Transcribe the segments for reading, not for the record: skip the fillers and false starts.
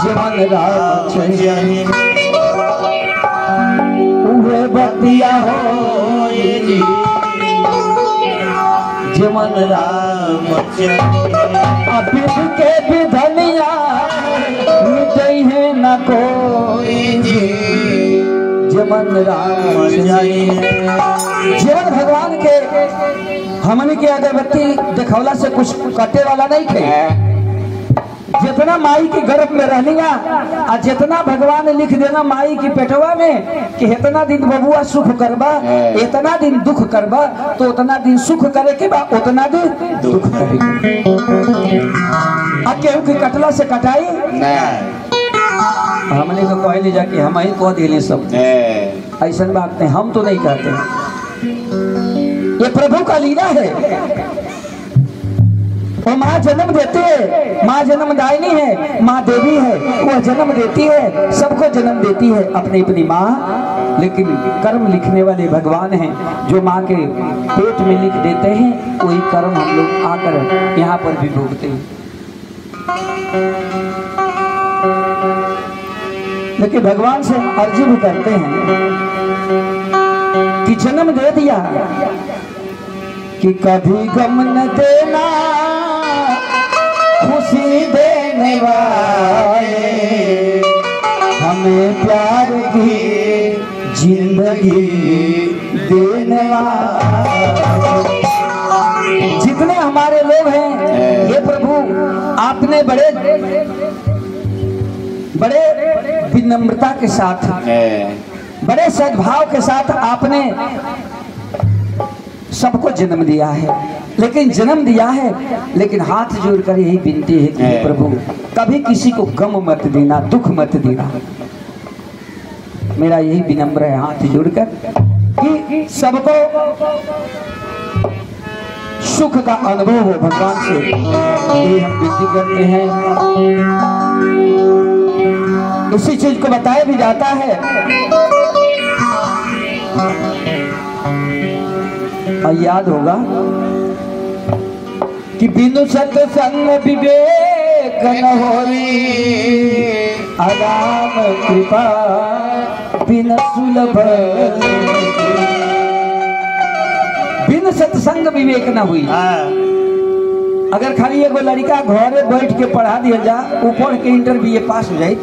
जमन राम चढ़ी उहे बतिया हो जमन राम चढ़ी के विधनिया मिटई है न कोई जमन राम चढ़ी। जीवन भगवान के हमने के अगरबत्ती देखौला से कुछ कटे वाला नहीं थे। जितना माई की गर्भ में रहनिया और जितना भगवान ने लिख देना माई की पेटवा में कि इतना दिन बबुआ सुख करबा इतना दिन दुख करबा तो उतना दिन सुख करे के बाद उतना दिन दुख करे। अब केहू की कटला से कटाई हमने तो कहले जाके हम ही कह दिले सब ऐसा बात नहीं, हम तो नहीं कहते। ये प्रभु का लीला है। वो माँ जन्म देती है, माँ जन्मदायिनी है, माँ देवी है, वह जन्म देती है, सबको जन्म देती है अपनी अपनी माँ। लेकिन कर्म लिखने वाले भगवान हैं जो माँ के पेट में लिख देते हैं, वही कर्म हम लोग आकर यहाँ पर भी भोगते हैं। लेकिन भगवान से हम अर्जी भी करते हैं कि जन्म दे दिया कि कभी गम न देना खुशी देने वाले, हमें प्यार की जिंदगी देने वाले। जितने हमारे लोग हैं ये प्रभु आपने बड़े बड़े विनम्रता के साथ बड़े सद्भाव के साथ आपने सबको जन्म दिया है। लेकिन जन्म दिया है लेकिन हाथ जोड़कर यही विनती है कि प्रभु कभी किसी को गम मत देना, दुख मत देना। मेरा यही विनम्र है हाथ जोड़कर कि सबको सुख का अनुभव हो भगवान से, ये हम विनती करते हैं। इसी चीज को बताया भी जाता है और याद होगा कि बिनु सत्संग विवेक न होई, आराम कृपा बिन सुलभ। बिन सत्संग विवेक न हुई। अगर खाली एगो लड़का घरे बैठ के पढ़ा दिया जा, ऊपर के इंटर बीए पास हो जाए,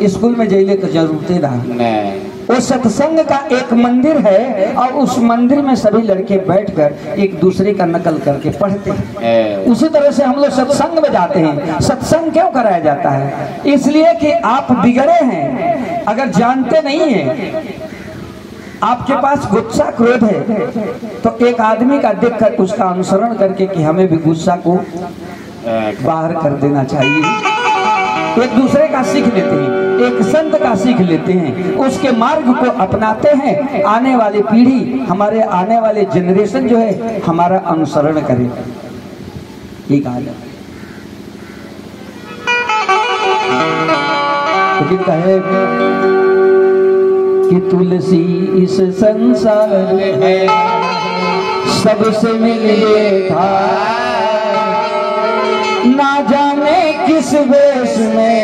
स्कूल में जाइले तो जरूरत रहा। वो सत्संग का एक मंदिर है और उस मंदिर में सभी लड़के बैठकर एक दूसरे का नकल करके पढ़ते हैं। उसी तरह से हम लोग सत्संग में जाते हैं। सत्संग क्यों कराया जाता है? इसलिए कि आप बिगड़े हैं, अगर जानते नहीं हैं, आपके पास गुस्सा क्रोध है तो एक आदमी का देखकर उसका अनुसरण करके कि हमें भी गुस्सा को बाहर कर देना चाहिए। एक दूसरे का सीख लेते हैं, एक संत का सीख लेते हैं, उसके मार्ग को अपनाते हैं। आने वाली पीढ़ी, हमारे आने वाले जनरेशन जो है हमारा अनुसरण करे। ठीक है। लेकिन कहे कि तुलसी इस संसार में सबसे मिले था, ना जाने किस वेश में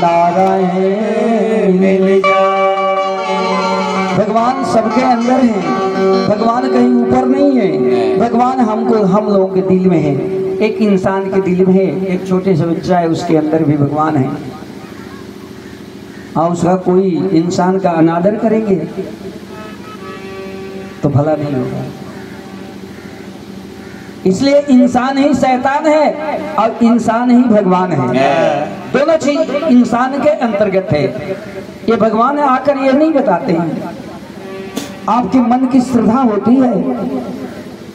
नारायण मिल जाए। भगवान सबके अंदर है, भगवान कहीं ऊपर नहीं है। भगवान हमको, हम लोगों के दिल में है। एक इंसान के दिल में है, एक छोटे से बच्चा है उसके अंदर भी भगवान है। और उसका कोई इंसान का अनादर करेंगे तो भला नहीं होगा। इसलिए इंसान ही शैतान है और इंसान ही भगवान है। दोनों चीज इंसान के अंतर्गत है। ये भगवान आकर ये नहीं बताते हैं, आपके मन की श्रद्धा होती है,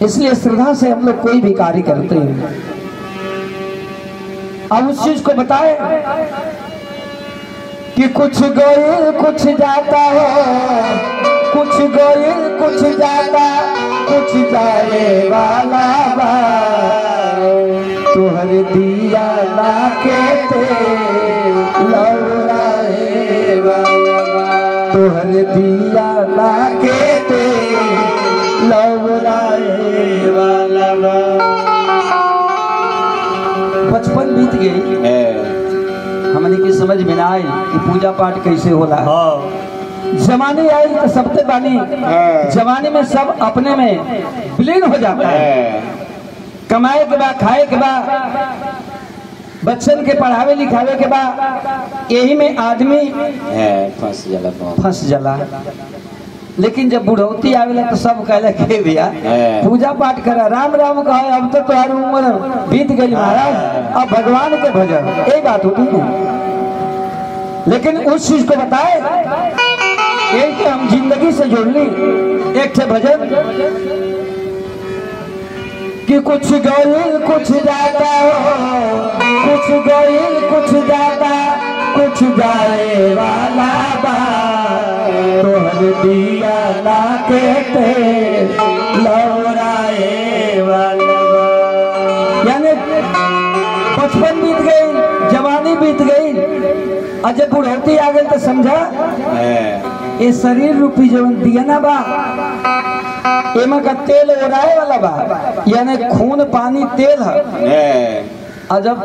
इसलिए श्रद्धा से हम लोग कोई भी कार्य करते हैं। अब उस चीज को बताए कि कुछ गोयल कुछ जाता हो, कुछ गोयल कुछ जाता, कुछ जाए वाला बा, तुहर दिया ना के लौराए वाला बा, तुहर दिया ना के लौराए वाला बा। बचपन बीत गई हमने की समझ में ना आई कि पूजा पाठ कैसे होला। जमाने आई तो सबसे बानी जमाने में सब अपने में विलीन हो जाता है। कमाए के बाद खाए के बाद बच्चन के पढ़ावे लिखावे के बाद यही में आदमी फंस जाला। लेकिन जब बुढ़ौती आवेला तो सब कहला के भैया पूजा पाठ करा राम राम कहे अब तो तुम्हारी उम्र बीत गई महाराज अब भगवान के भजन यही बात होती है। लेकिन उस चीज को बताए यही कि हम जिंदगी से जोड़ ली एक थे भजन कि कुछ गौल कुछ जाता हो कुछ गौल कुछ जाता कुछ जाए वाला बा तोहर दिया ना कहते लौराए वाला यानी बचपन बीत गई जवानी बीत गई और जब बुढ़ौती आ गई तो समझा ये शरीर रूपी जो दिया ना बा एमा का तेल ओराए वाला बा यानी खून पानी तेल है और जब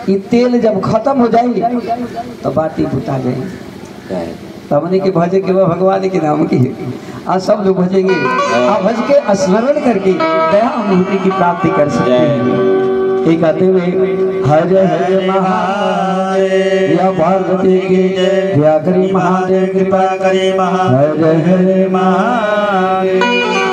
ये तेल जब खत्म हो जाए तो बाती बुता गई। तो हमने के भजे के वह भगवान के नाम की आज सब लोग भजेंगे आप भज के स्मरण करके दया अनुभूति की प्राप्ति कर सकते हैं। एक आते हुए हर हर महादेव पार्वती की जय करी महादेव कृपा करी हर हर महादेव।